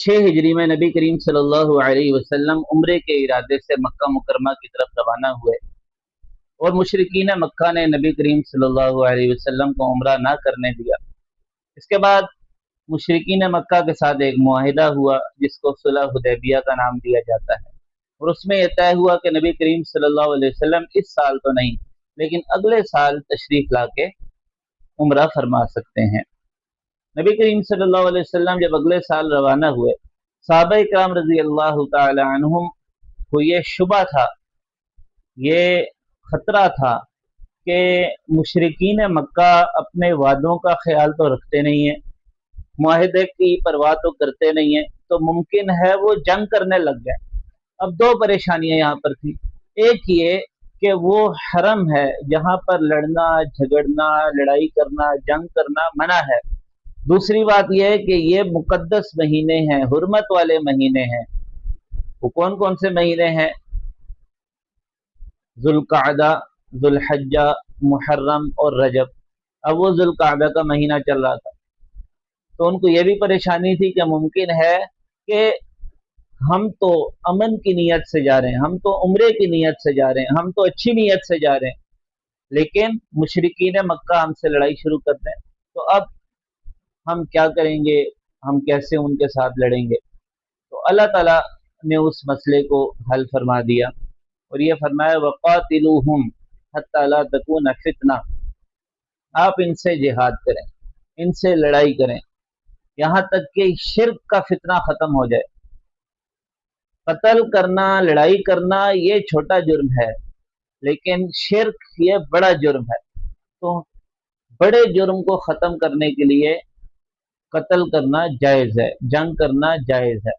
6 हिजरी में नबी करीम सल्लल्लाहु अलैहि वसल्लम उम्रे के इरादे से मक्का मुकरमा की तरफ रवाना हुए और मुशरिकीन मक्का ने नबी करीम सल्लल्लाहु अलैहि वसल्लम को उम्रा ना करने दिया। इसके बाद मुशरिकीन मक्का के साथ एक मुआहिदा हुआ जिसको सुलह हुदैबिया का नाम दिया जाता है, और उसमें यह तय हुआ कि नबी करीम सल्लल्लाहु अलैहि वसल्लम इस साल तो नहीं लेकिन अगले साल तशरीफ लाके उम्रा फरमा सकते हैं। नबी करीम सल्लल्लाहु अलैहि वसल्लम जब अगले साल रवाना हुए, सहाबा इकराम रजी अल्लाह तआला अन्हुम को ये शुबा था, ये खतरा था कि मुशरिकीन मक्का अपने वादों का ख्याल तो रखते नहीं है, मुआहिदे की परवाह तो करते नहीं है, तो मुमकिन है वो जंग करने लग जाए। अब दो परेशानियां यहाँ पर थी। एक ये कि वो हरम है जहाँ पर लड़ना झगड़ना लड़ाई करना जंग करना मना है। दूसरी बात यह है कि ये मुकद्दस महीने हैं, हुर्मत वाले महीने हैं। वो कौन कौन से महीने हैं? जुल्कादा, जुल्हज्जा, मुहर्रम और रजब। अब वो जुल्कादा का महीना चल रहा था, तो उनको ये भी परेशानी थी कि मुमकिन है कि हम तो अमन की नीयत से जा रहे हैं, हम तो उम्रे की नीयत से जा रहे हैं, हम तो अच्छी नीयत से जा रहे हैं, लेकिन मुशरिकीन मक्का हमसे लड़ाई शुरू कर दें तो अब हम क्या करेंगे, हम कैसे उनके साथ लड़ेंगे। तो अल्लाह ताला ने उस मसले को हल फरमा दिया और ये फरमाया वक़ातिलूहुम हत्ता ला तकून फितना। आप इनसे जिहाद करें, इनसे लड़ाई करें यहाँ तक कि शिर्क का फितना खत्म हो जाए। कत्ल करना लड़ाई करना ये छोटा जुर्म है, लेकिन शिर्क ये बड़ा जुर्म है। तो बड़े जुर्म को खत्म करने के लिए कत्ल करना जायज है, जंग करना जायज है।